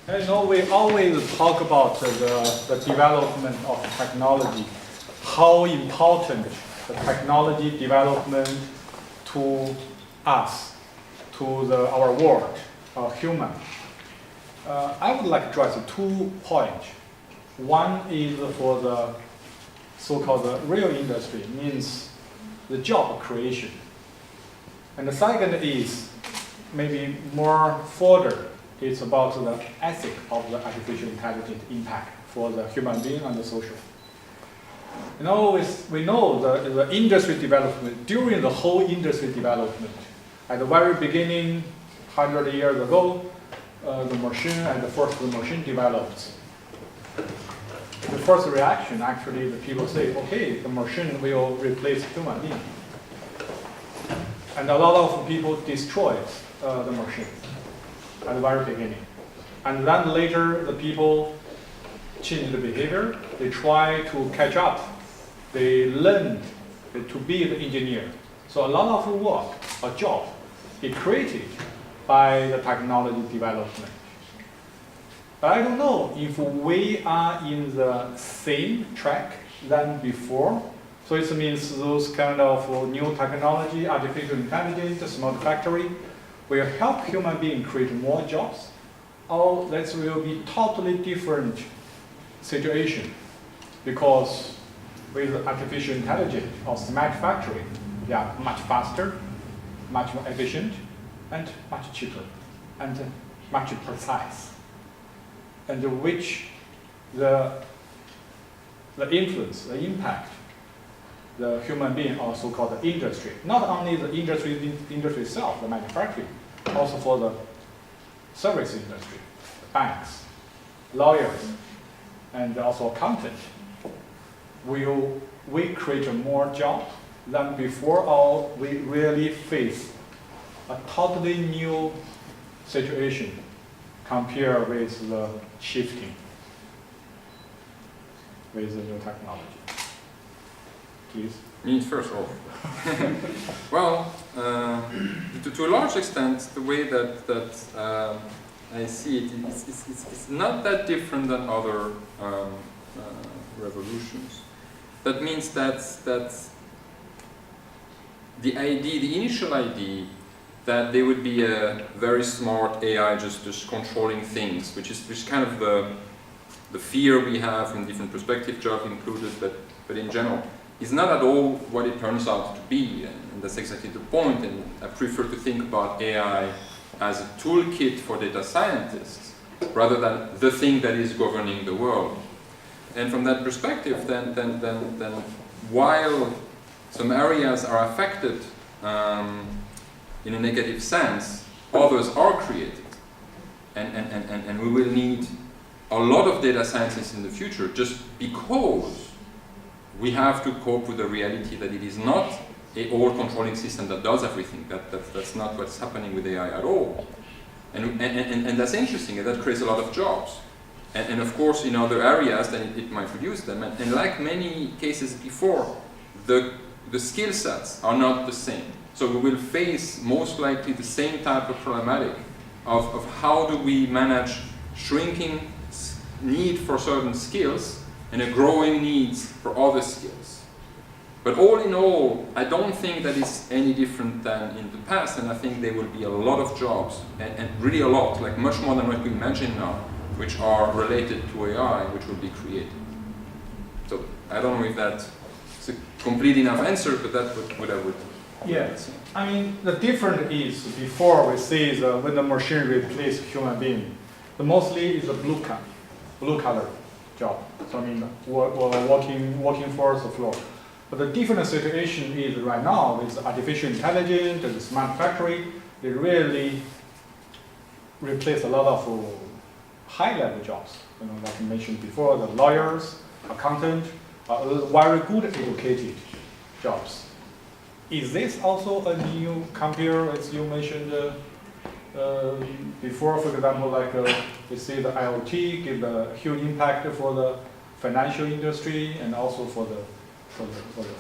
I know we always talk about the development of technology, how important the technology development to us, to our world, human. I would like to address 2 points. One is for the so-called real industry, means the job creation. And the second is maybe more further. It's about the ethic of the artificial intelligence impact for the human being and the social. You know, we know the industry development, during the whole industry development, at the very beginning, 100 years ago, the first machine developed. The first reaction, actually, the people say, okay, the machine will replace human being. And a lot of people destroyed the machine at the very beginning. And then later, the people change the behavior. They try to catch up. They learn to be the engineer. So a lot of work, a job, is created by the technology development. But I don't know if we are in the same track than before. So it means those kind of new technology, artificial intelligence, smart factory, will help human beings create more jobs, or that will be totally different situation. Because with artificial intelligence or smart factory, they are much faster, much more efficient, and much cheaper, and much precise. And which the influence, the impact, the human being, also called the industry. Not only the industry itself, the manufacturing, also for the service industry, banks, lawyers, and also accountant. Will we create more jobs than before, or we really face a totally new situation compared with the shifting with the new technology? Please. Me first of all. Well, to a large extent, the way that I see it, it's not that different than other revolutions. That means that the initial idea that there would be a very smart AI just controlling things, which is kind of the fear we have from different perspectives, job included, but in general, is not at all what it turns out to be, and that's exactly the point. And I prefer to think about AI as a toolkit for data scientists rather than the thing that is governing the world. And from that perspective, then while some areas are affected in a negative sense, others are created, and we will need a lot of data scientists in the future just because we have to cope with the reality that it is not an all-controlling system that does everything. That's not what's happening with AI at all. And that's interesting, and that creates a lot of jobs. And of course, in other areas, then it might reduce them. And like many cases before, the skill sets are not the same. So we will face most likely the same type of problematic of how do we manage shrinking need for certain skills and a growing needs for other skills. But all in all, I don't think that it's any different than in the past, and I think there will be a lot of jobs, and really a lot, like much more than what we imagine now, which are related to AI, which will be created. So I don't know if that's a complete enough answer, but that's what I would. Yes, I mean, the difference is before we see when the machine replaces human being, the mostly is a blue collar job. So I mean, working force the floor. But the different situation is right now with artificial intelligence and the smart factory, they really replace a lot of high-level jobs. You know, like I mentioned before, the lawyers, accountant, very good educated jobs. Is this also a new compare, as you mentioned before, for example, like we see the IoT give a huge impact for the financial industry and also for the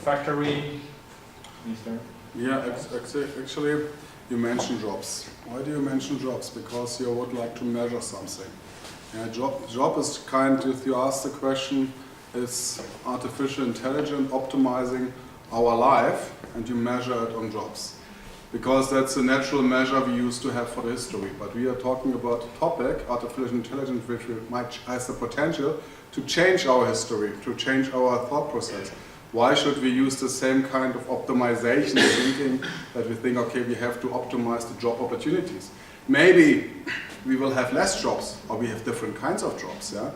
factory? Is there? Yeah, actually, you mentioned jobs. Why do you mention jobs? Because you would like to measure something. Yeah, job is kind, if you ask the question, is artificial intelligence optimizing our life, and you measure it on jobs. Because that's the natural measure we used to have for the history. But we are talking about a topic, artificial intelligence, which has the potential to change our history, to change our thought process. Why should we use the same kind of optimization thinking that we think, okay, we have to optimize the job opportunities? Maybe we will have less jobs, or we have different kinds of jobs. Yeah?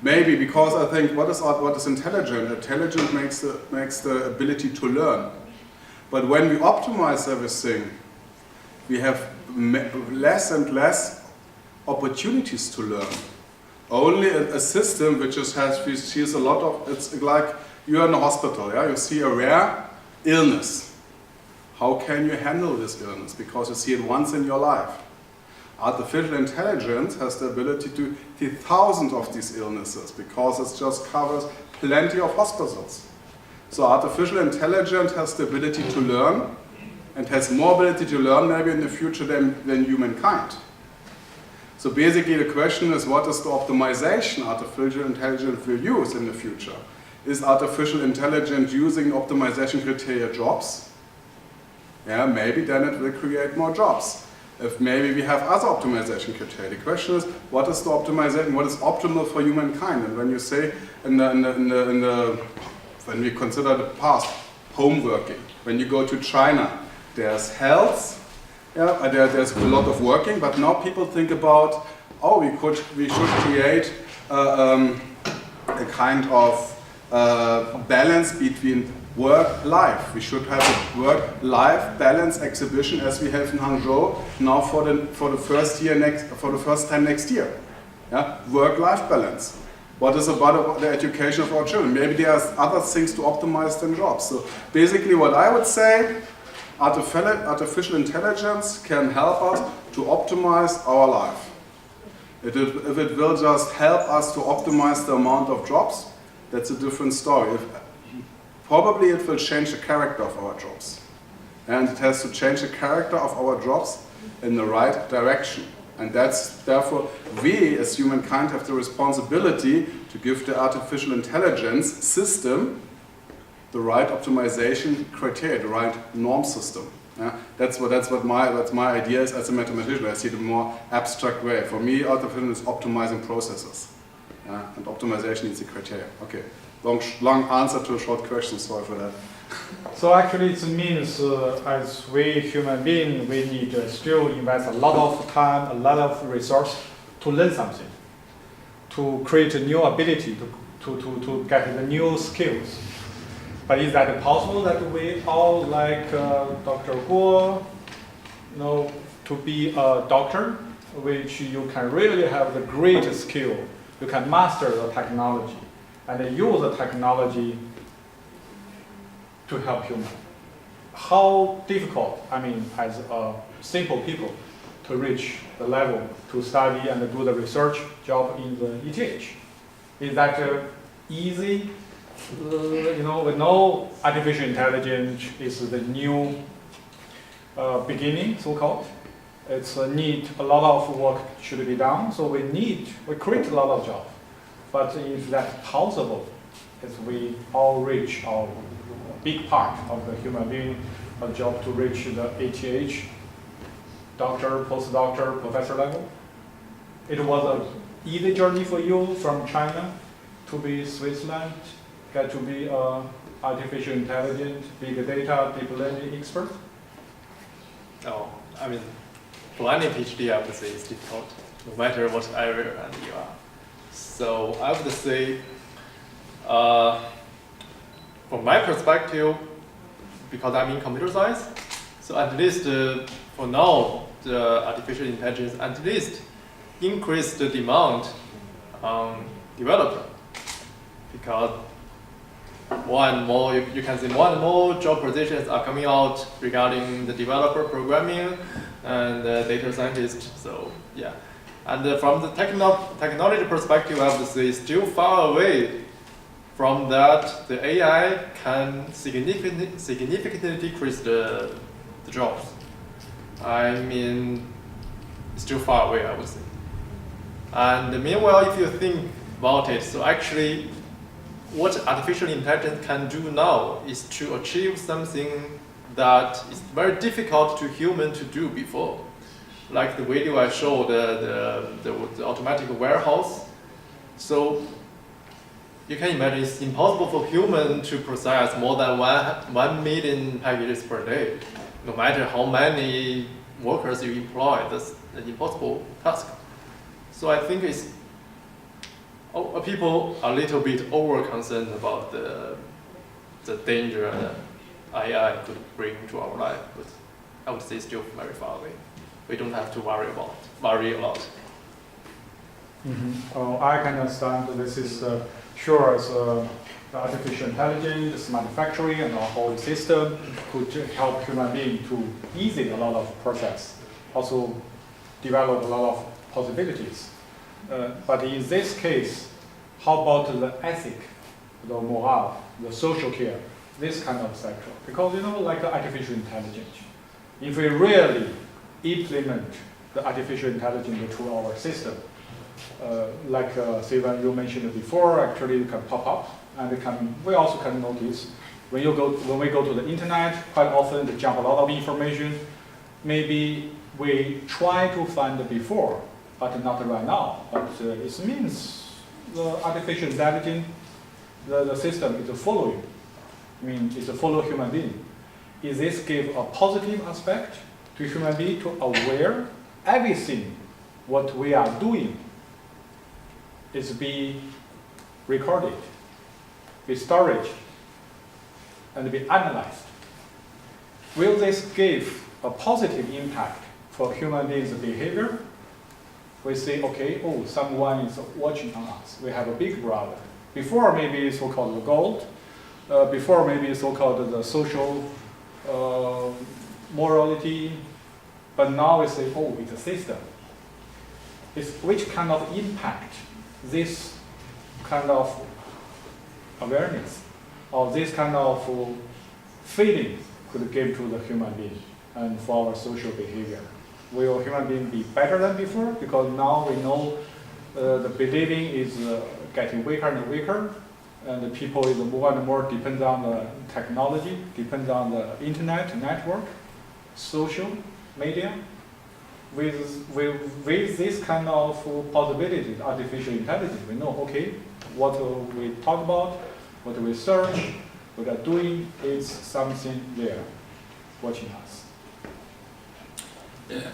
Maybe because I think what is intelligent? Intelligent makes the ability to learn. But when we optimize everything, we have less and less opportunities to learn. Only a system which we see a lot of, it's like you're in a hospital, yeah? You see a rare illness. How can you handle this illness? Because you see it once in your life. Artificial intelligence has the ability to see thousands of these illnesses because it just covers plenty of hospitals. So artificial intelligence has the ability to learn and has more ability to learn maybe in the future than humankind. So basically the question is, what is the optimization artificial intelligence will use in the future? Is artificial intelligence using optimization criteria jobs? Yeah, maybe then it will create more jobs. If maybe we have other optimization criteria. The question is, what is the optimization, what is optimal for humankind? And when you say, when we consider the past, home working, when you go to China, there's health, yeah, there's a lot of working, but now people think about, oh, we should create a kind of balance between work-life. We should have a work-life balance exhibition as we have in Hangzhou now for the first time next year. Yeah? Work-life balance. What is about the education of our children? Maybe there are other things to optimize than jobs. So basically what I would say, artificial intelligence can help us to optimize our life. If it will just help us to optimize the amount of jobs, that's a different story. Probably it will change the character of our jobs. And it has to change the character of our jobs in the right direction. And therefore, we as humankind have the responsibility to give the artificial intelligence system the right optimization criteria, the right norm system. Yeah? That's what my idea is as a mathematician. I see it in a more abstract way. For me, artificial is optimizing processes. Yeah? And optimization is the criteria. Okay, long answer to a short question, sorry for that. So actually it means as we human beings, we need still invest a lot of time, a lot of resource to learn something, to create a new ability, to get the new skills. But is that possible that we all, like Dr. Guo, to be a doctor, which you can really have the great skill, you can master the technology, and use the technology to help human. How difficult, as simple people, to reach the level to study and do the research job in the ETH? Is that easy? We know artificial intelligence is the new beginning, so-called. It's a lot of work should be done, so we create a lot of jobs. But is that possible if we all reach our big part of the human being, a job to reach the ETH, doctor, postdoctor, professor level? It was an easy journey for you from China to be Switzerland, get to be an artificial intelligence, big data, deep learning expert? No, for any PhD, I would say it's difficult, no matter what area you are. So I would say, from my perspective, because I'm in computer science, so at least for now, the artificial intelligence at least increase the demand on developer, because more and more, you can see more and more job positions are coming out regarding the developer programming and data scientist. So yeah, and from the technology perspective, I would say still far away from that. The AI can significantly decrease the jobs. Still far away, I would say. And meanwhile, if you think about it, so actually, what artificial intelligence can do now is to achieve something that is very difficult to human to do before. Like the video I showed, the automatic warehouse. So you can imagine it's impossible for human to process more than 1 million packages per day. No matter how many workers you employ, that's an impossible task. So I think people are a little bit over-concerned about the danger that AI could bring to our life, but I would say still very far away. We don't have to worry a lot. I can understand that this is sure as the artificial intelligence, manufacturing, and the whole system could help human beings to ease a lot of process, also develop a lot of possibilities. But in this case, how about the ethic, the morale, the social care, this kind of sector? Because like the artificial intelligence, if we really implement the artificial intelligence into our system, say when you mentioned before, actually you can pop up, and we also can notice when we go to the internet, quite often they jump a lot of information. Maybe we try to find it before, but not right now. But it means the artificial intelligence, the system is following. It's a follow human being. Is this give a positive aspect to human being to aware everything what we are doing is be recorded, be storage, and be analyzed? Will this give a positive impact for human beings' behavior? We say, okay, someone is watching on us. We have a big brother. Before maybe so-called the gold, before maybe so-called the social morality, but now we say, it's a system. Which kind of impact this kind of awareness or this kind of feeling could give to the human being and for our social behavior? Will human being be better than before? Because now we know the believing is getting weaker and weaker, and the people is more and more depend on the technology, depend on the internet network, social media. With this kind of possibilities, artificial intelligence, we know, what we talk about, what we search, what we are doing is something there watching us. Yeah,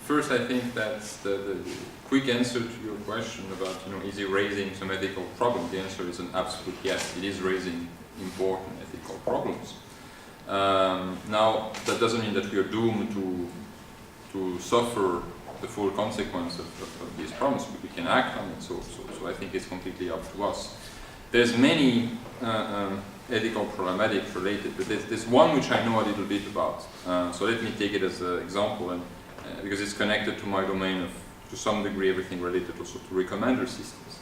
first I think that's the quick answer to your question about, is it raising some ethical problem? The answer is an absolute yes. It is raising important ethical problems. Now, that doesn't mean that we are doomed to suffer the full consequence of these problems. We can act on it, so I think it's completely up to us. There's many ethical problematics related, but there's one which I know a little bit about. So let me take it as an example, and because it's connected to my domain of, to some degree, everything related also to recommender systems.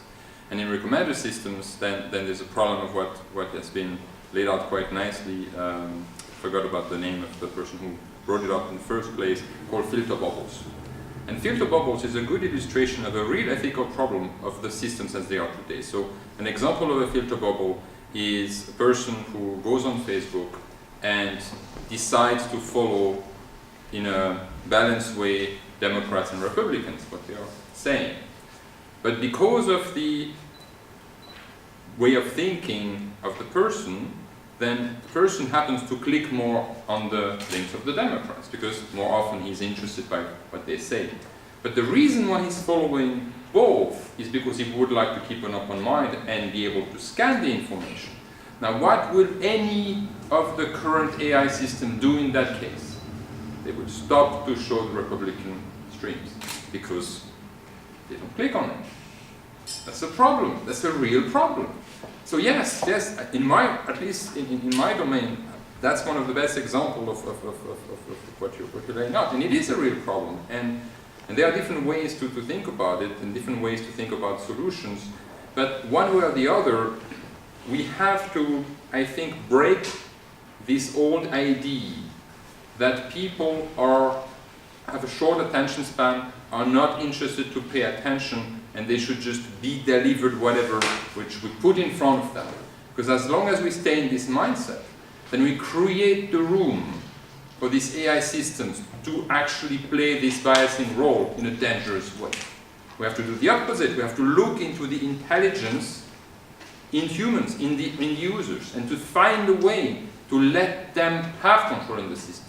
And in recommender systems, then there's a problem of what has been laid out quite nicely. Forgot about the name of the person who brought it up in the first place, called filter bubbles. And filter bubbles is a good illustration of a real ethical problem of the systems as they are today. So an example of a filter bubble is a person who goes on Facebook and decides to follow in a balanced way Democrats and Republicans, what they are saying. But because of the way of thinking of the person, then the person happens to click more on the links of the Democrats, because more often he's interested by what they say. But the reason why he's following both is because he would like to keep an open mind and be able to scan the information. Now, what will any of the current AI system do in that case? They would stop to show the Republican streams because they don't click on them. That's a problem. That's a real problem. So yes, at least in my domain, that's one of the best examples of what you're laying out. And it is a real problem. And there are different ways to think about it and different ways to think about solutions. But one way or the other, we have to, I think, break this old idea that people are have a short attention span, are not interested to pay attention, and they should just be delivered whatever which we put in front of them. Because as long as we stay in this mindset, then we create the room for these AI systems to actually play this biasing role in a dangerous way. We have to do the opposite. We have to look into the intelligence in humans, in the users, and to find a way to let them have control in the systems.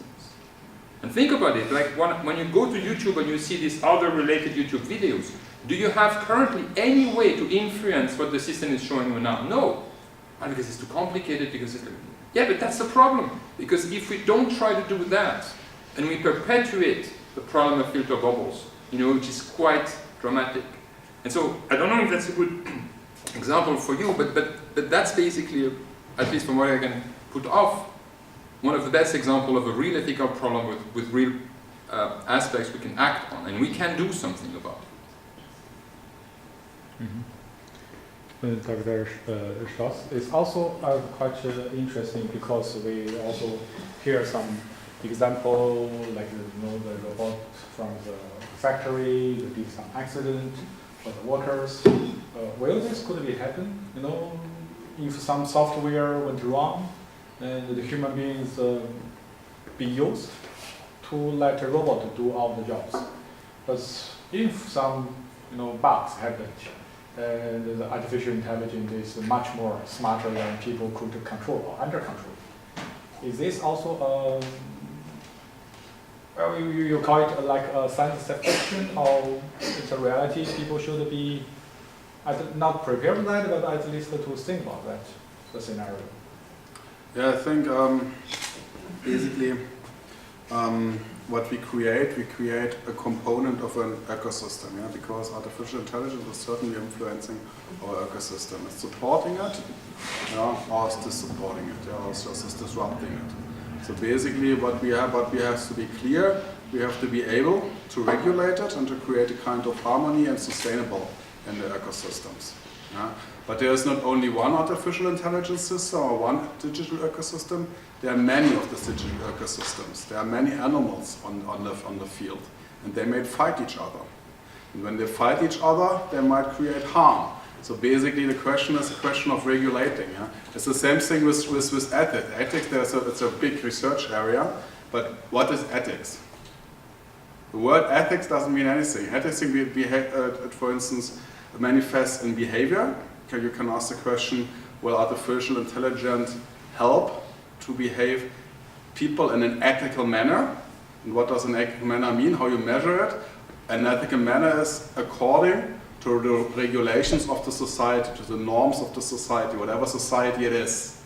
And think about it, like when you go to YouTube and you see these other related YouTube videos, do you have currently any way to influence what the system is showing you now? No. Why? Because it's too complicated, because it's... Yeah, but that's the problem. Because if we don't try to do that, and we perpetuate the problem of filter bubbles, which is quite dramatic. And so, I don't know if that's a good example for you, but that's basically, at least from what I can put off, one of the best examples of a real ethical problem with real aspects we can act on, and we can do something about it. Dr. Strauss, it's also quite interesting because we also hear some example, like the robot from the factory, there did some accident for the workers. Will this could be happen? If some software went wrong, and the human beings be used to let a robot do all the jobs. But if some bugs happen, and the artificial intelligence is much more smarter than people could control or under control. Is this also you call it like a science fiction, or it's a reality? People should be not prepared for that, but at least to think about that, the scenario. Yeah, I think basically what we create a component of an ecosystem, because artificial intelligence is certainly influencing our ecosystem. It's supporting it, or it's just supporting it, or it's just disrupting it. So basically what we have to be clear, we have to be able to regulate it and to create a kind of harmony and sustainable in the ecosystems. But there is not only one artificial intelligence system or one digital ecosystem. There are many of the digital ecosystems. There are many animals on the field, and they may fight each other. And when they fight each other, they might create harm. So basically, the question is a question of regulating. It's the same thing with ethics. Ethics, it's a big research area, but what is ethics? The word ethics doesn't mean anything. Ethics, for instance, manifests in behavior. You can ask the question, will artificial intelligence help to behave people in an ethical manner? And what does an ethical manner mean? How you measure it? An ethical manner is according to the regulations of the society, to the norms of the society, whatever society it is.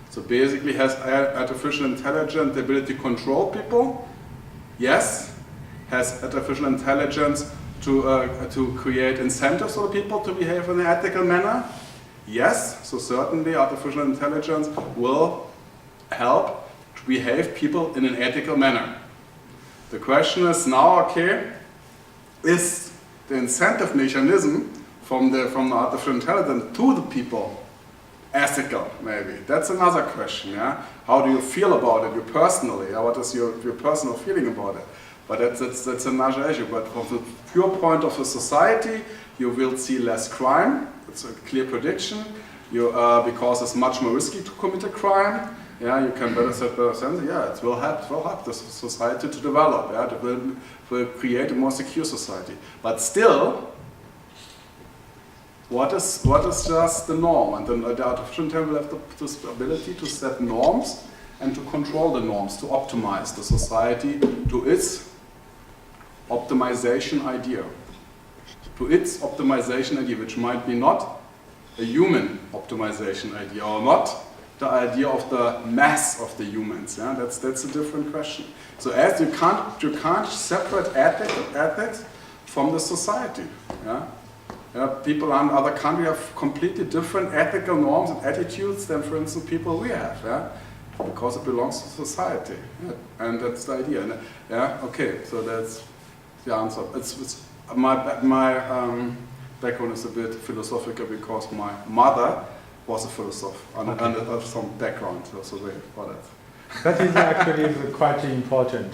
So basically, has artificial intelligence the ability to control people? Yes. Has artificial intelligence to create incentives for people to behave in an ethical manner? Yes, so certainly artificial intelligence will help to behave people in an ethical manner. The question is now, okay, is the incentive mechanism from the artificial intelligence to the people ethical, maybe? That's another question, How do you feel about it, you personally? What is your personal feeling about it? But that's another issue. But from the pure point of a society, you will see less crime. It's a clear prediction. Because it's much more risky to commit a crime. You can better set better sense. It will help the society to develop. It will create a more secure society. But still, what is just the norm? And then the artificial intelligence will have the ability to set norms and to control the norms, to optimize the society to its optimization idea. Which might be not a human optimization idea, or not the idea of the mass of the humans. That's a different question. So as you can't separate ethics from the society. People in other countries have completely different ethical norms and attitudes than, for instance, people we have. Because it belongs to society, and that's the idea. Okay, so that's the answer. My background is a bit philosophical because my mother was a philosopher and some background, so for that. That is actually quite important.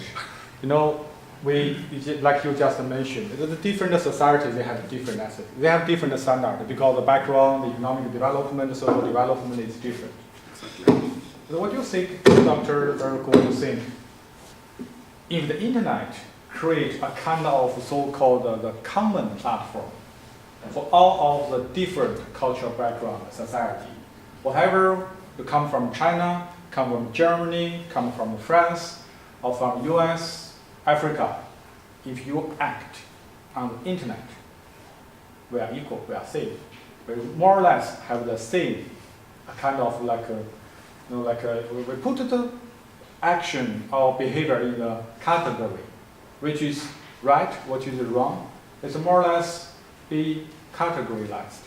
like you just mentioned, the different societies, they have different assets. They have different standards because the background, the economic development, social development is different. Exactly. So what do you think, Dr. Erko, do you think, if the internet create a kind of so-called the common platform for all of the different cultural background society, whatever you come from China, come from Germany, come from France, or from US, Africa, if you act on the internet, we are equal, we are same. We more or less have the same kind of like a, we put the action or behavior in the category, which is right, what is wrong. It's more or less be categorized,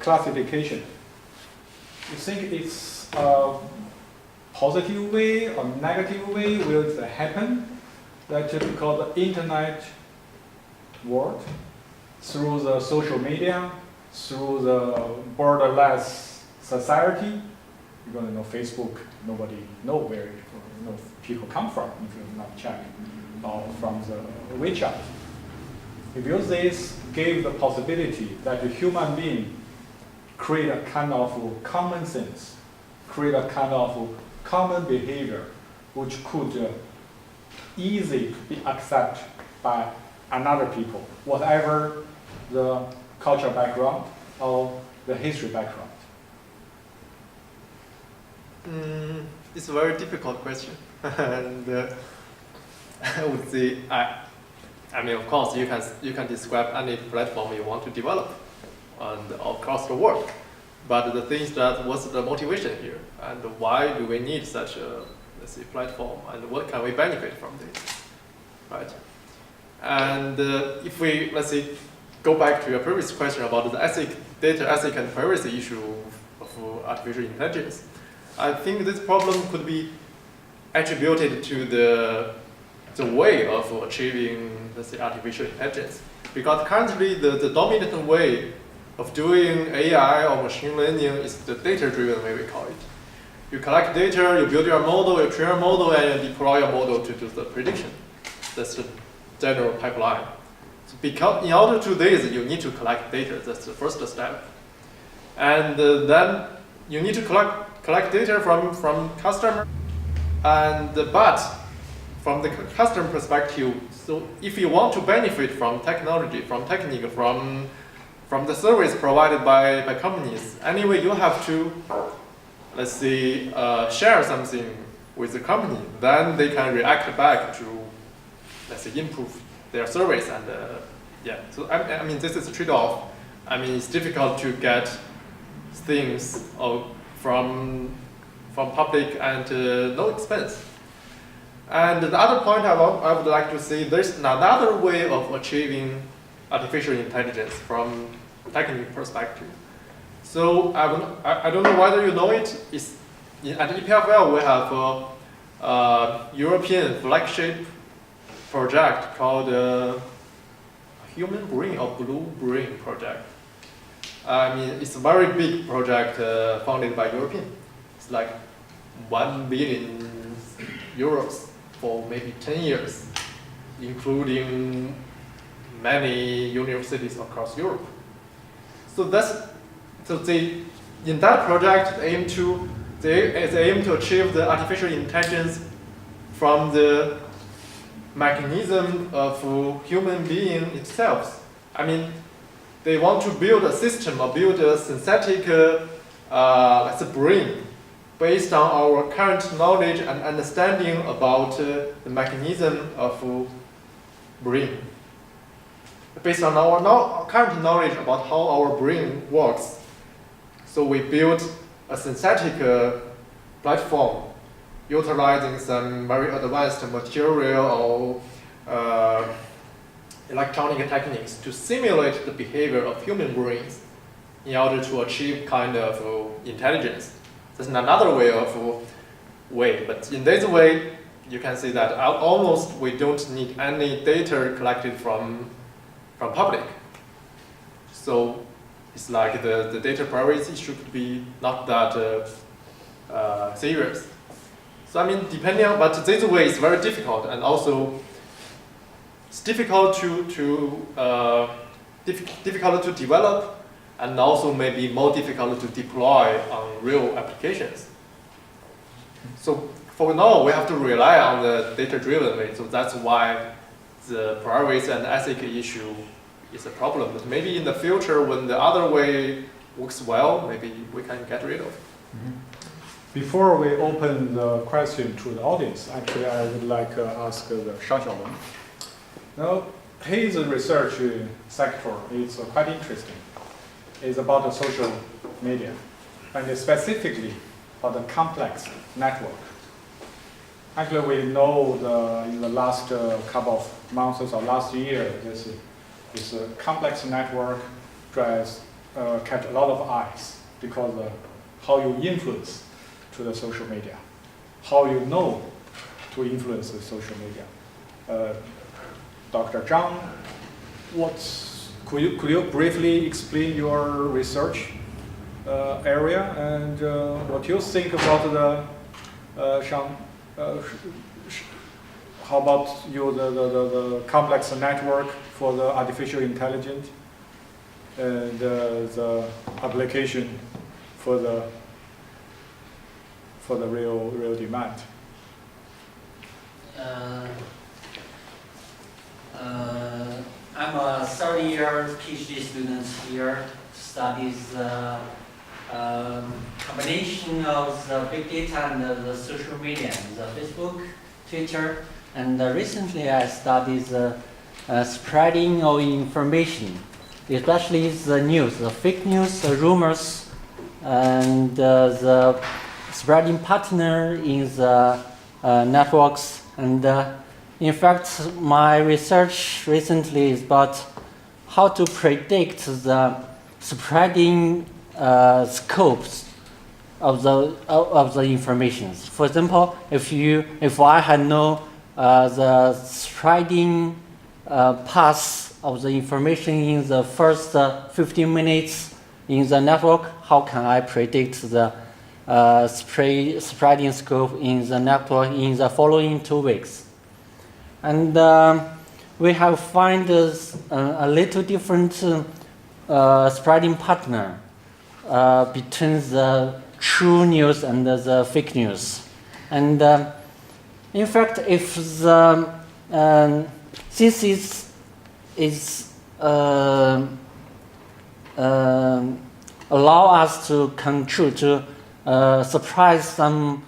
classification. You think it's a positive way or negative way will it happen? That because the internet world, through the social media, through the borderless society, you're going to know Facebook, nobody know where people come from if you not check, or from the WeChat. If you this gave the possibility that a human being create a kind of common sense, create a kind of common behavior, which could easily be accepted by another people, whatever the cultural background or the history background. It's a very difficult question, and I would say, I mean, of course, you can describe any platform you want to develop, and across the world. But the thing is that what's the motivation here, and why do we need such a, let's say, platform, and what can we benefit from this, right? And if we, let's say, go back to your previous question about the data ethic and privacy issue of artificial intelligence, I think this problem could be attributed to the way of achieving, let's say, artificial intelligence. Because currently the dominant way of doing AI or machine learning is the data-driven way, we call it. You collect data, you build your model, you train your model, and you deploy your model to do the prediction. That's the general pipeline. So because in order to do this, you need to collect data. That's the first step. And then you need to collect data from customer. But from the customer perspective, so if you want to benefit from technology, from technique, from the service provided by companies, anyway, you have to, let's say, share something with the company. Then they can react back to, let's say, improve their service. And yeah, so I mean, this is a trade-off. I mean, it's difficult to get things from public and no expense. And the other point I would like to say, there's another way of achieving artificial intelligence from technical perspective. So I don't know whether you know it. At EPFL we have a European flagship project called Human Brain or Blue Brain project. I mean, it's a very big project funded by European. It's like 1 billion euros for maybe 10 years, including many universities across Europe. So in that project, they aim to achieve the artificial intelligence from the mechanism of human being itself. I mean, they want to build a system or build a synthetic let's say brain based on our current knowledge and understanding about the mechanism of brain. Based on our current knowledge about how our brain works, so we built a synthetic platform utilizing some very advanced material or electronic techniques to simulate the behavior of human brains in order to achieve kind of intelligence. That's another way, but in this way, you can see that almost we don't need any data collected from public. So it's like the data privacy should be not that serious. So I mean, depending on, but this way is very difficult, and also it's difficult difficult to develop, and also maybe more difficult to deploy on real applications. So for now, we have to rely on the data-driven way. So that's why the privacy and ethics issue is a problem. But maybe in the future, when the other way works well, maybe we can get rid of it. Before we open the question to the audience, actually I would like to ask Shang Xiaolong. Now, his research sector is quite interesting. It's about the social media, and specifically about the complex network. Actually, we know in the last couple of months or last year, this complex network catch a lot of eyes because how you influence to the social media, how you know to influence the social media. Dr. Zhang, could you briefly explain your research area and what you think about how about the complex network for the artificial intelligence and the application for the real demand? I'm a third-year PhD student here, studies the combination of the big data and the social media, the Facebook, Twitter, and recently I studied the spreading of information, especially the news, the fake news, the rumors, and the spreading partner in the networks. And in fact, my research recently is about how to predict the spreading scopes of the information. For example, if I had know the spreading path of the information in the first 15 minutes in the network, how can I predict the spreading scope in the network in the following 2 weeks? And we have found a little different spreading partner between the true news and the fake news. And in fact, if the this is allow us to control to suppress some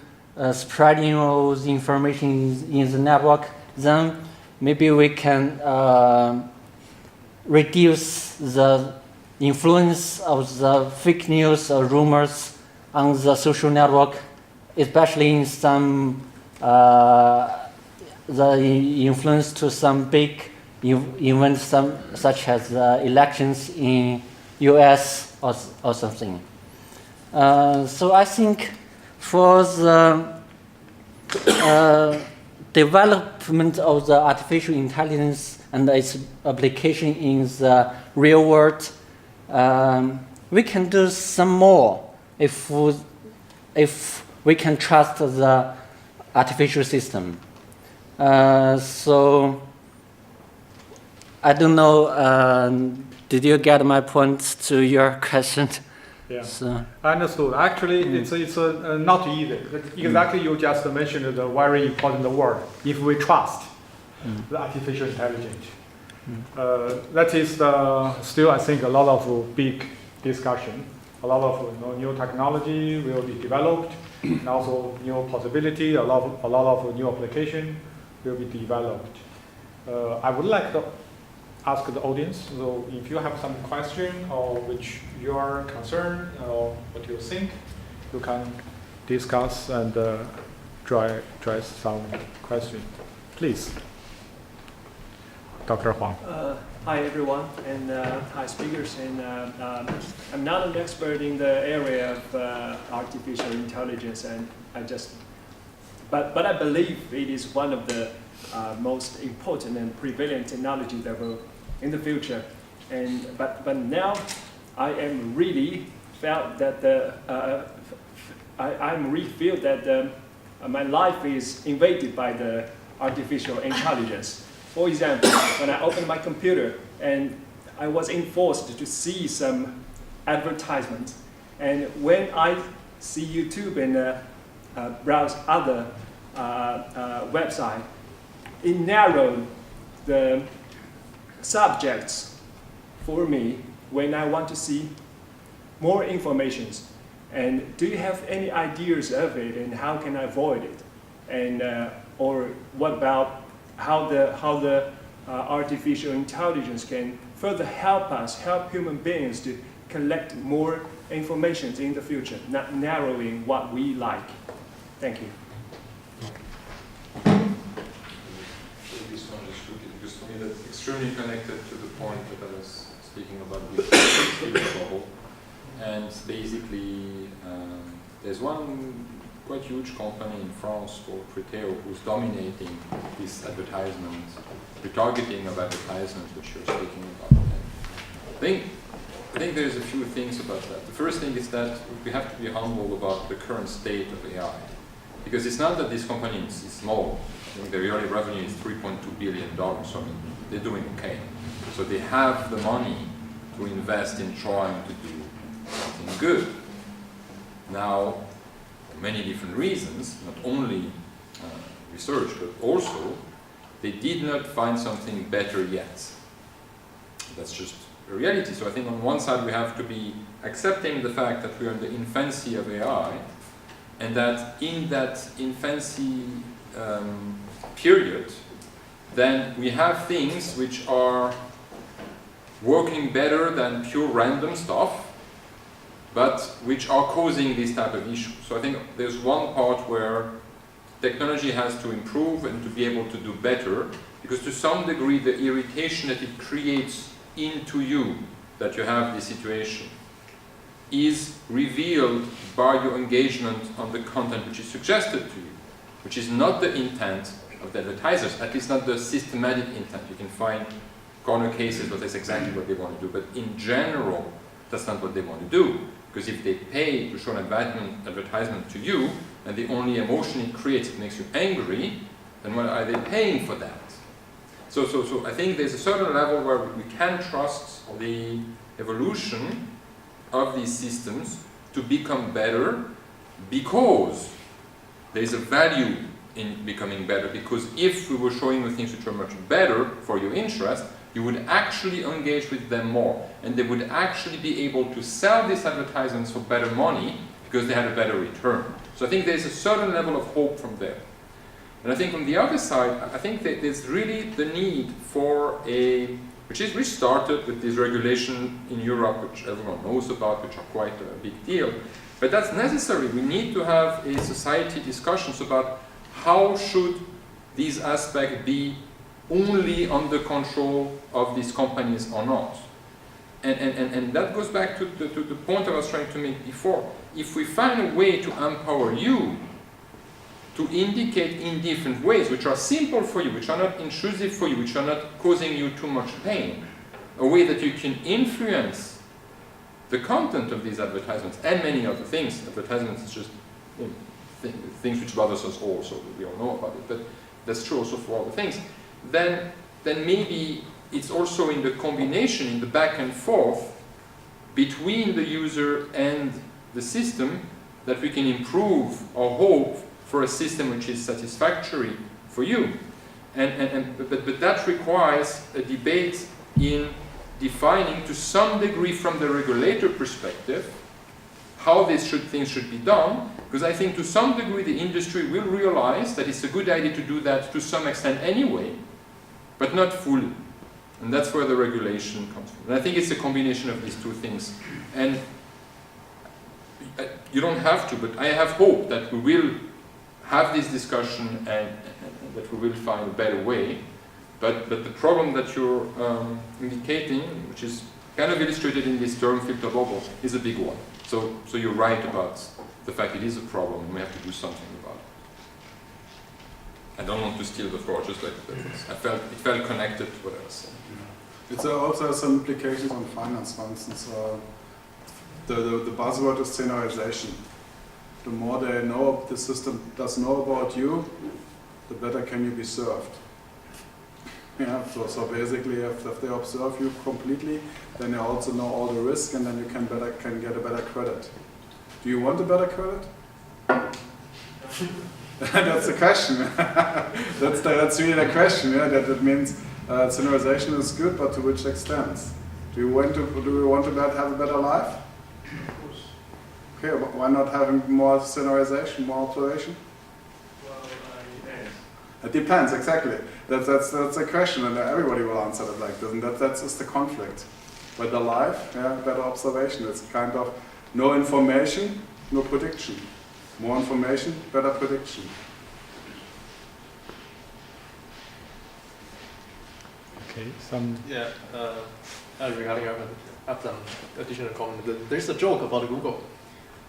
spreading of the information in the network, then maybe we can reduce the influence of the fake news or rumors on the social network, especially in some the influence to some big events, such as elections in US or something. So I think for the development of the artificial intelligence and its application in the real world, we can do some more if we can trust the artificial system. So I don't know, did you get my point to your question? Yeah, So, I understood. Actually, it's not easy. Exactly, you just mentioned the very important word. If we trust the artificial intelligence, that is still, I think, a lot of big discussion. A lot of new technology will be developed, and also new possibility. A lot of new application will be developed. I would like to ask the audience, so if you have some question or which you are concerned or what you think, you can discuss and try some question. Please. Dr. Huang. Hi everyone, and hi speakers. And I'm not an expert in the area of artificial intelligence, and but I believe it is one of the most important and prevalent technology that will in the future. And but now I am really felt that I'm really feel that my life is invaded by the artificial intelligence. For example, when I opened my computer and I was enforced to see some advertisement, and when I see YouTube and browse other website, it narrowed the subjects for me when I want to see more information. And do you have any ideas of it, and how can I avoid it? And or what about how the artificial intelligence can further help us, help human beings to collect more information in the future, not narrowing what we like? Thank you. This one is tricky because for me that's extremely connected to the point that I was speaking about with the bubble. And basically, there's one quite huge company in France called Criteo who's dominating this advertisement, retargeting of advertisements, which you're speaking about. And I think there's a few things about that. The first thing is that we have to be humble about the current state of AI. Because it's not that this company is small. I think the yearly revenue is $3.2 billion, so I mean, they're doing okay. So they have the money to invest in trying to do something good. Now, for many different reasons, not only research, but also they did not find something better yet. That's just a reality. So I think on one side we have to be accepting the fact that we are in the infancy of AI, and that in that infancy period, then we have things which are working better than pure random stuff, but which are causing this type of issue. So I think there's one part where technology has to improve and to be able to do better, because to some degree the irritation that it creates into you, that you have this situation, is revealed by your engagement on the content which is suggested to you, which is not the intent of the advertisers, at least not the systematic intent. You can find corner cases where that's exactly what they want to do, but in general, that's not what they want to do. Because if they pay to show an advertisement to you, and the only emotion it creates, it makes you angry, then why are they paying for that? So I think there's a certain level where we can trust the evolution of these systems to become better, because there's a value in becoming better, because if we were showing you things which are much better for your interest, you would actually engage with them more, and they would actually be able to sell these advertisements for better money because they had a better return. So I think there's a certain level of hope from there. And I think on the other side, I think that there's really the need for a, which is restarted with this regulation in Europe, which everyone knows about, which are quite a big deal. But that's necessary. We need to have a society discussions about how should these aspects be only under control of these companies or not. And that goes back to the point I was trying to make before. If we find a way to empower you to indicate in different ways, which are simple for you, which are not intrusive for you, which are not causing you too much pain, a way that you can influence the content of these advertisements and many other things. Advertisements is just things which bothers us all, so we all know about it, but that's true also for other things. Then maybe it's also in the combination, in the back and forth between the user and the system, that we can improve or hope for a system which is satisfactory for you. But that requires a debate in defining to some degree from the regulator perspective how these things should be done, because I think to some degree the industry will realize that it's a good idea to do that to some extent anyway, but not fully. And that's where the regulation comes from. And I think it's a combination of these two things. And you don't have to, but I have hope that we will have this discussion and that we will find a better way. But the problem that you're indicating, which is kind of illustrated in this term filter bubble, is a big one. So you're right about the fact it is a problem and we have to do something about it. I don't want to steal the floor, just like it felt connected to what I was saying. It's also some implications on finance, for instance. The buzzword is scenarization. the more they know, the system does know about you, the better can you be served. Yeah, so basically if they observe you completely, then they also know all the risk, and then you can get a better credit. Do you want a better credit? That's the question. that's really the question. Yeah, that means standardization is good, but to which extent? Do we want to have a better life? Of course. Okay, why not having more standardization, more observation? Well, it depends. It depends, exactly. That's a question, and everybody will answer it like this. And that's just the conflict. Better life, yeah, better observation. It's kind of no information, no prediction. More information, better prediction. Okay, some. Yeah, regarding I have some additional comment. There's a joke about Google,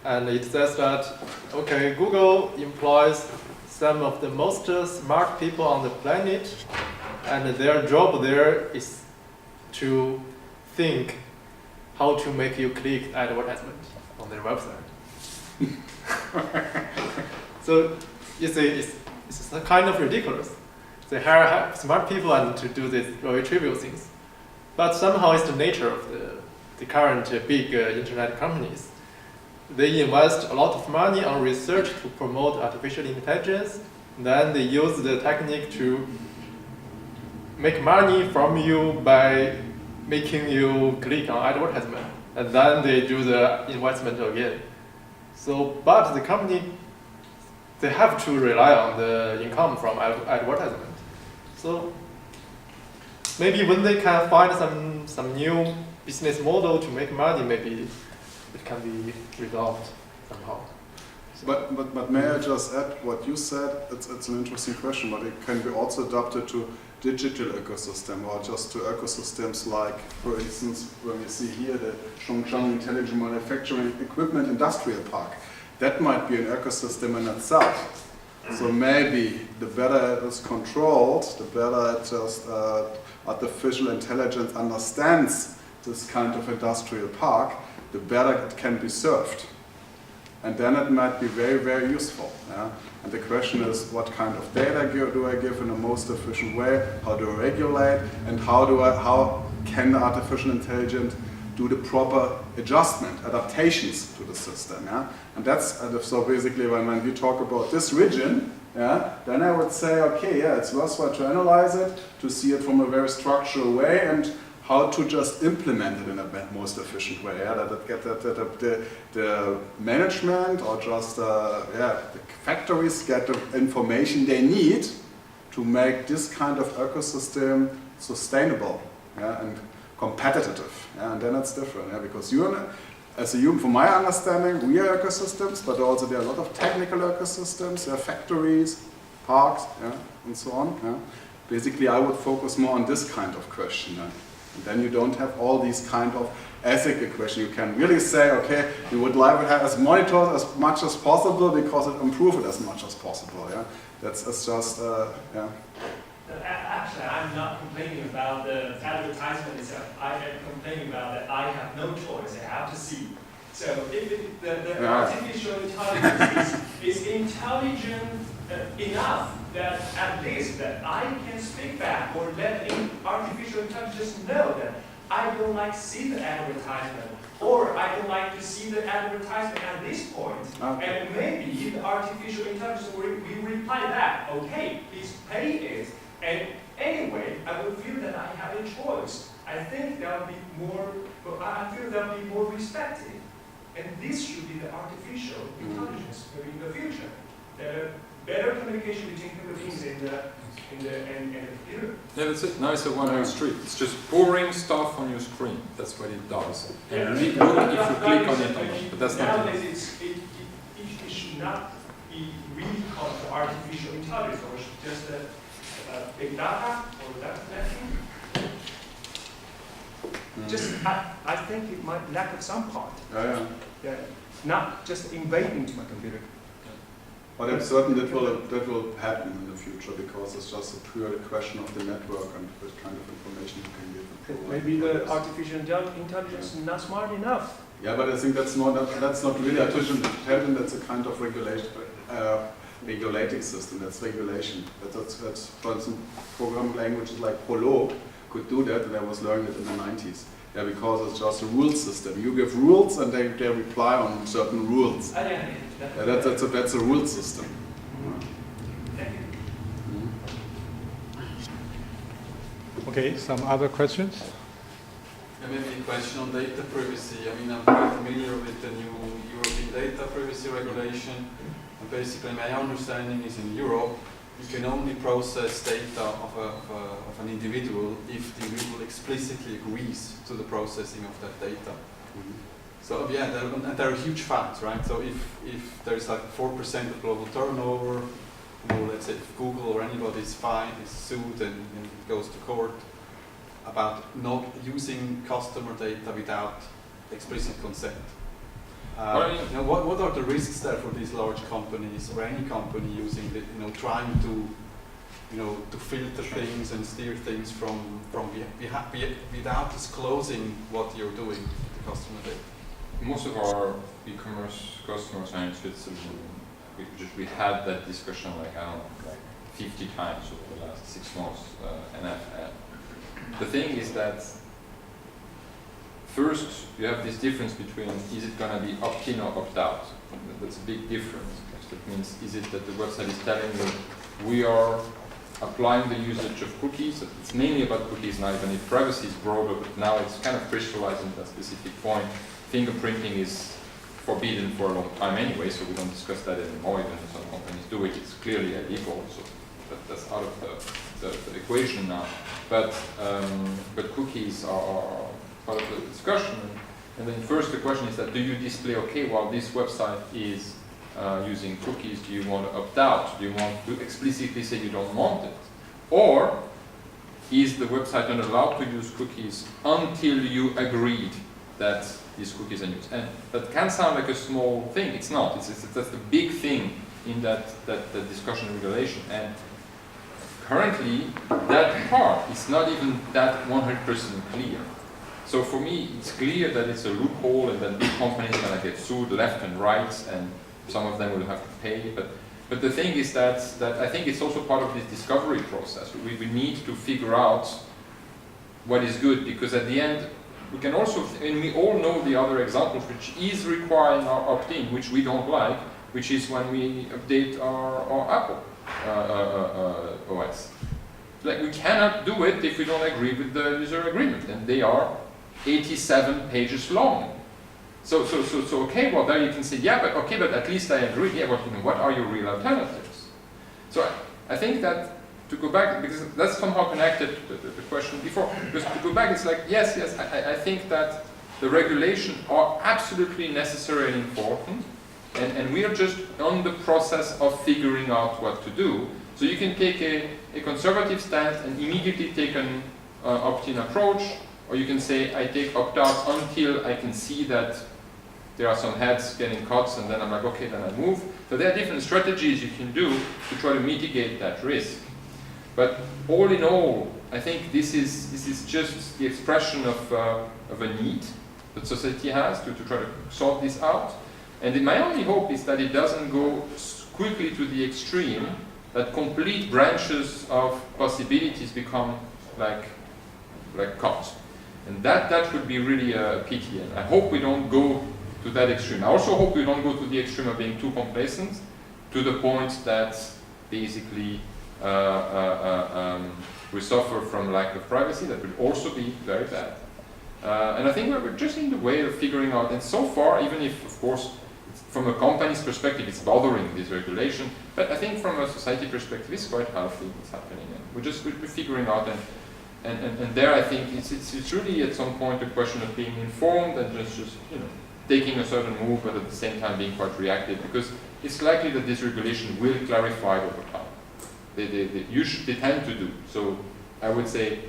and it says that, okay, Google employs some of the most smart people on the planet, and their job there is to think how to make you click advertisement on their website. So you see, it's kind of ridiculous. They hire smart people and to do these very trivial things. But somehow it's the nature of the current big internet companies. They invest a lot of money on research to promote artificial intelligence. Then they use the technique to make money from you by making you click on advertisement. And then they do the investment again. So, but the company, they have to rely on the income from advertisement. So maybe when they can find some new business model to make money, maybe it can be resolved somehow. But may I just add what you said? It's an interesting question, but it can be also adapted to digital ecosystem or just to ecosystems like, for instance, when we see here the Zhongzhang Intelligent Manufacturing Equipment Industrial Park. That might be an ecosystem in itself. So maybe the better it is controlled, the better it just artificial intelligence understands this kind of industrial park, the better it can be served. And then it might be very, very useful. Yeah? And the question is, what kind of data do I give in the most efficient way? How do I regulate? And how can the artificial intelligence do the proper adjustment, adaptations to the system? Yeah? And that's so basically when we talk about this region, yeah, then I would say, okay, yeah, it's worthwhile to analyze it, to see it from a very structural way, and how to just implement it in a most efficient way. Yeah? That the management or just the factories get the information they need to make this kind of ecosystem sustainable, yeah, and competitive. Yeah? And then it's different, yeah? Because as a human, from my understanding, we are ecosystems, but also there are a lot of technical ecosystems, there are factories, parks, yeah, and so on. Yeah? Basically, I would focus more on this kind of question. Yeah? And then you don't have all these kind of ethical questions. You can really say, okay, you would like to have as monitored as much as possible because it improves it as much as possible. Yeah, that's just yeah. Actually, I'm not complaining about the advertisement itself. I am complaining about that I have no choice. I have to see. So if the artificial intelligence is intelligent enough that at least that I can speak back or let artificial intelligence know that I don't like to see the advertisement or I don't like to see the advertisement at this point. Okay. And maybe the artificial intelligence will reply back, okay, please pay it. And anyway, I will feel that I have a choice. I think that will be more, I feel that will be more respected. And this should be the artificial intelligence maybe in the future. The better communication between human beings and the computer. Yeah, that's it. Now it's a one-way street. It's just pouring stuff on your screen. That's what it does. And look if you click on it or not. But that's not nowadays it should not be really called the artificial intelligence or just a big data or that connection. Just, I think it might lack of some part. Yeah. Yeah, not just invading to my computer. But I'm certain that will happen in the future because it's just a pure question of the network and what kind of information you can give. and provide. Maybe the artificial intelligence is not smart enough. Yeah, but I think that's not really artificial intelligence. That's a kind of regulating system. That's regulation. That's for instance, programming languages like Prolog could do that, and I was learning it in the 90s. Yeah, because it's just a rule system. You give rules, and they reply on certain rules. Yeah, that's a rule system. Thank you. Okay, some other questions? Yeah, maybe a question on data privacy. I mean, I'm quite familiar with the new European data privacy regulation. And basically, my understanding is in Europe, you can only process data of an individual if the individual explicitly agrees to the processing of that data. So yeah, there are huge facts, right? So if there's like 4% of global turnover, let's say if Google or anybody is sued and it goes to court about not using customer data without explicit consent. What are the risks there for these large companies or any company using it, trying to filter things and steer things from without disclosing what you're doing with the customer data? Most of our e-commerce customers are in Switzerland. We had that discussion like 50 times over the last 6 months. The thing is that first you have this difference between is it going to be opt-in or opt-out. That's a big difference. That means is it that the website is telling you we are applying the usage of cookies. It's mainly about cookies now, even if privacy is broader, but now it's kind of crystallized in that specific point. Fingerprinting is forbidden for a long time anyway, so we don't discuss that anymore, even if some companies do it. It's clearly illegal, so that's out of the equation now. But cookies are part of the discussion. And then first the question is that do you display, okay, well this website is using cookies, do you want to opt out? Do you want to explicitly say you don't want it? Or is the website not allowed to use cookies until you agreed that these cookies are used? And that can sound like a small thing. It's not. That's the big thing in that discussion regulation. And currently, that part is not even that 100% clear. So for me, it's clear that it's a loophole and that big companies are going to get sued left and right, and some of them will have to pay. But the thing is that I think it's also part of this discovery process. We need to figure out what is good, because at the end, we can also, and we all know the other examples, which is requiring our opt-in, which we don't like, which is when we update our Apple OS. Like, we cannot do it if we don't agree with the user agreement, and they are 87 pages long. So okay, well there you can say, yeah, but okay, but at least I agree. Yeah, but what are your real alternatives? So I think that to go back, because that's somehow connected to the question before, because to go back, it's like, yes, I think that the regulations are absolutely necessary and important, and we are just on the process of figuring out what to do. So you can take a conservative stance and immediately take an opt-in approach, or you can say, I take opt-out until I can see that there are some heads getting cuts, and then I'm like, okay, then I move. So there are different strategies you can do to try to mitigate that risk. But all in all, I think this is just the expression of a need that society has to try to sort this out. And my only hope is that it doesn't go quickly to the extreme, that complete branches of possibilities become like cut. And that would be really a pity. And I hope we don't go to that extreme. I also hope we don't go to the extreme of being too complacent, to the point that basically we suffer from lack of privacy. That would also be very bad. And I think we're just in the way of figuring out, and so far, even if, of course, from a company's perspective, it's bothering this regulation, but I think from a society perspective, it's quite healthy what's happening. And we're figuring out, and there I think it's really at some point a question of being informed and just taking a certain move, but at the same time being quite reactive, because it's likely that this regulation will clarify over time. They tend to do. So I would say,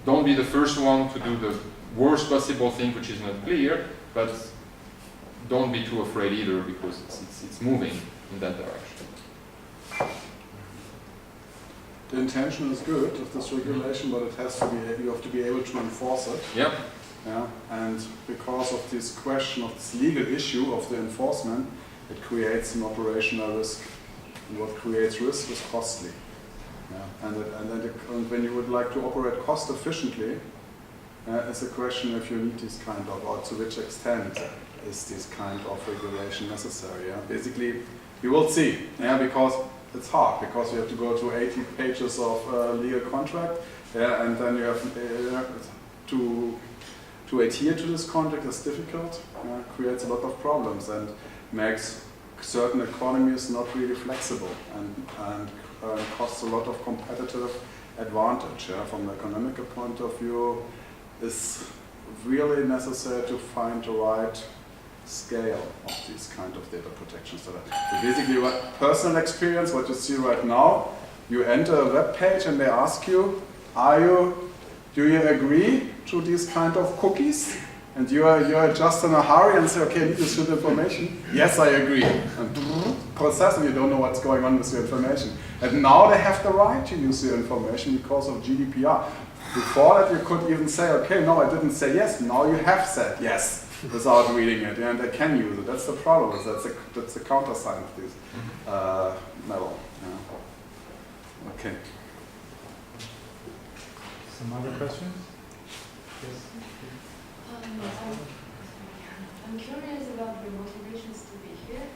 don't be the first one to do the worst possible thing, which is not clear, but don't be too afraid either, because it's moving. in that direction. The intention is good of this regulation, but it has to be, you have to be able to enforce it. Yep. Yeah, and because of this question of this legal issue of the enforcement, it creates an operational risk. And what creates risk is costly. Yeah. And when you would like to operate cost efficiently, it's a question if you need this kind of, or to which extent is this kind of regulation necessary. Yeah? Basically, you will see, yeah, because it's hard, because you have to go to 80 pages of legal contract, yeah, and then you have to adhere to this contract is difficult, creates a lot of problems, and makes certain economies not really flexible, and costs a lot of competitive advantage. Yeah? From the economic point of view, it's really necessary to find the right scale of these kind of data protection. So basically, what personal experience, what you see right now, you enter a web page and they ask you, do you agree to these kind of cookies? And you are just in a hurry and say, okay, I need this information. Yes, I agree. And processing, you don't know what's going on with your information. And now they have the right to use your information because of GDPR. Before that, you could even say, okay, no, I didn't say yes. Now you have said yes without reading it, and they can use it. That's the problem. That's the countersign of this level. Yeah. Okay. Some other questions? Yes. I'm curious about your motivations to be here.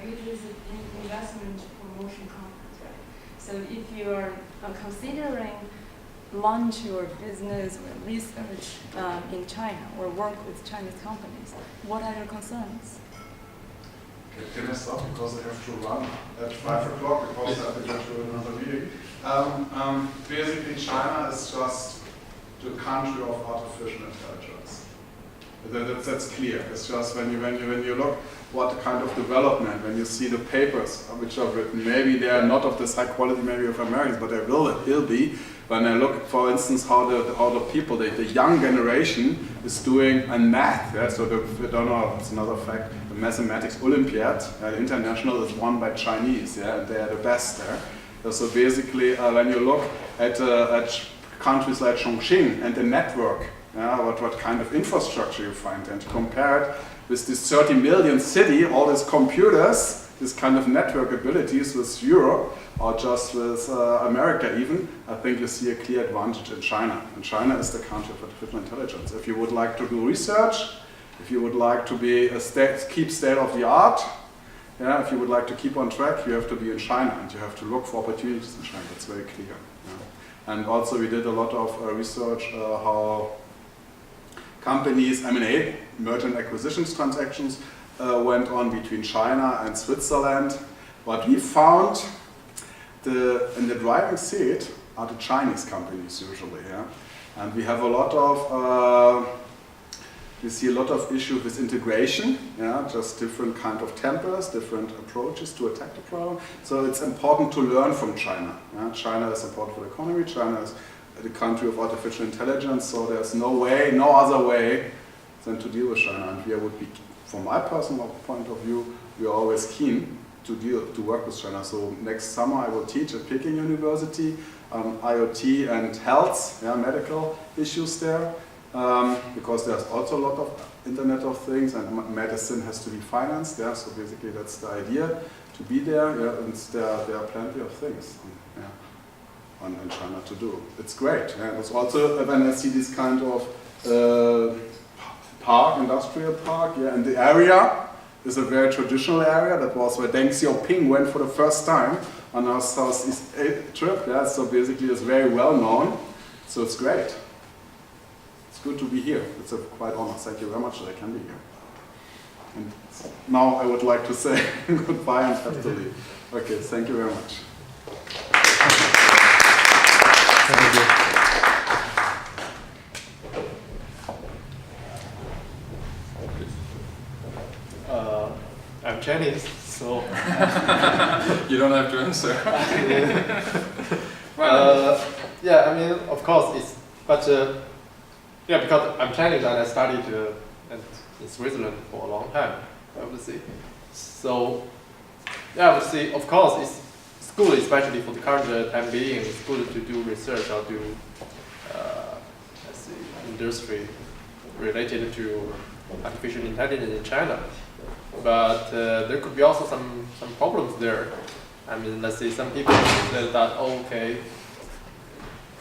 Usually it's an investment promotion conference, right? So if you are considering launch your business or research in China or work with Chinese companies, what are your concerns? Okay, can I stop because I have to run at 5 o'clock because I have to go to another meeting. Basically, China is just the country of artificial intelligence. That's clear. It's just when you look what kind of development, when you see the papers which are written, maybe they are not of this high quality, maybe of Americans, but they will be. When I look, for instance, how the people, the young generation is doing in math. Yeah? So I don't know, it's another fact. The mathematics Olympiad, international, is won by Chinese. Yeah, and they are the best there. So basically, when you look at countries like Chongqing and the network, what kind of infrastructure you find, and compare it with this 30 million city, all these computers, this kind of network abilities with Europe, or just with America even, I think you see a clear advantage in China. And China is the country of artificial intelligence. If you would like to do research, if you would like to be keep state of the art, yeah, if you would like to keep on track, you have to be in China, and you have to look for opportunities in China. That's very clear. Yeah. And also we did a lot of research how companies, M&A, merger and acquisitions transactions, went on between China and Switzerland. What we found, in the driving seat are the Chinese companies usually, yeah? And we have a lot of, we see a lot of issues with integration, yeah? Just different kind of tempers, different approaches to attack the problem. So it's important to learn from China. Yeah? China is important for the economy, China is the country of artificial intelligence, so there's no other way than to deal with China. And we would be, from my personal point of view, we are always keen to work with China. So next summer I will teach at Peking University IoT and health, yeah, medical issues there, because there's also a lot of Internet of Things, and medicine has to be financed. Yeah, so basically that's the idea, to be there. Yeah, and there are plenty of things. Yeah, in China to do. It's great. Yeah. It's also when I see this kind of industrial park, yeah, and the area is a very traditional area. That was where Deng Xiaoping went for the first time on our Southeast trip. Yeah, so basically it's very well known. So it's great. It's good to be here. It's a quite honor. Thank you very much that I can be here. And now I would like to say goodbye and have to leave. Okay, thank you very much. Thank you. I'm Chinese, so You don't have to answer. yeah, I mean, of course, yeah, because I'm Chinese and I studied in Switzerland for a long time, obviously. So Yeah, but see, of course, it's good, especially for the current time being, it's good to do research or do, let's see, industry related to artificial intelligence in China. But there could be also some problems there. I mean, let's say some people say that, oh, okay,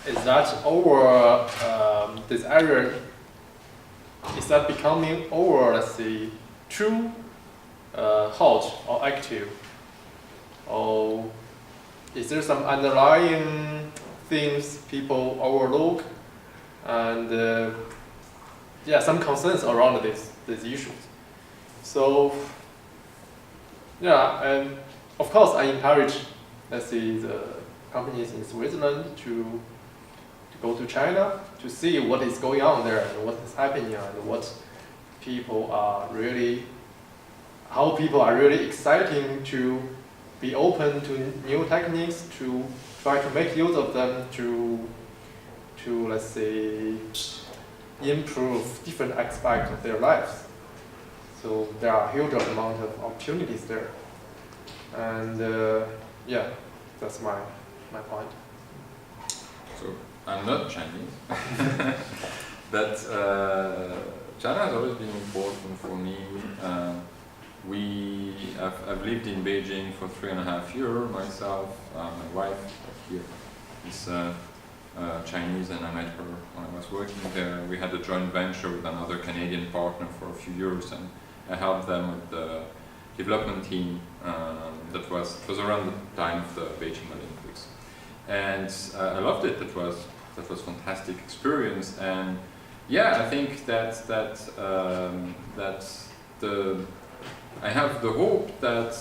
is that over, this area, is that becoming over, let's say, too hot or active? Or is there some underlying things people overlook? And yeah, some concerns around these issues. So yeah, and of course I encourage, let's say, the companies in Switzerland to go to China to see what is going on there and what is happening and what people are really, how people are really exciting to be open to new techniques, to try to make use of them to let's say, improve different aspects of their lives. So there are a huge amount of opportunities there. And yeah, that's my point. So I'm not Chinese, but China has always been important for me. I've lived in Beijing for 3.5 years myself. My wife here is Chinese, and I met her when I was working there. We had a joint venture with another Canadian partner for a few years, and I helped them with the development team. It was around the time of the Beijing Olympics, and I loved it. That was a fantastic experience, and yeah, I think that I have the hope that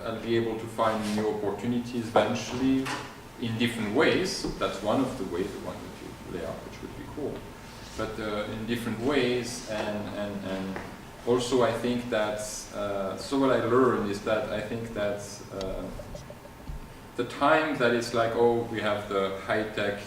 I'll be able to find new opportunities eventually in different ways. That's one of the ways, the one that you lay out, which would be cool. But in different ways, and also I think that, so what I learned is that I think that the time that it's like, oh, we have the high tech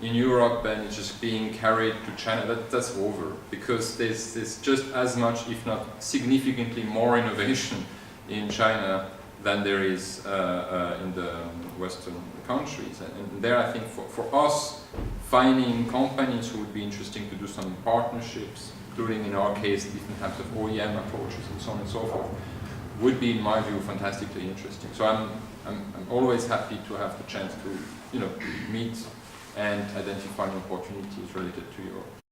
in Europe and it's just being carried to China, that's over, because there's just as much, if not significantly more innovation in China than there is in the Western countries. And there I think for us, finding companies who would be interesting to do some partnerships, including in our case different types of OEM approaches and so on and so forth, would be in my view fantastically interesting. So I'm always happy to have the chance to meet and identify opportunities related to Europe.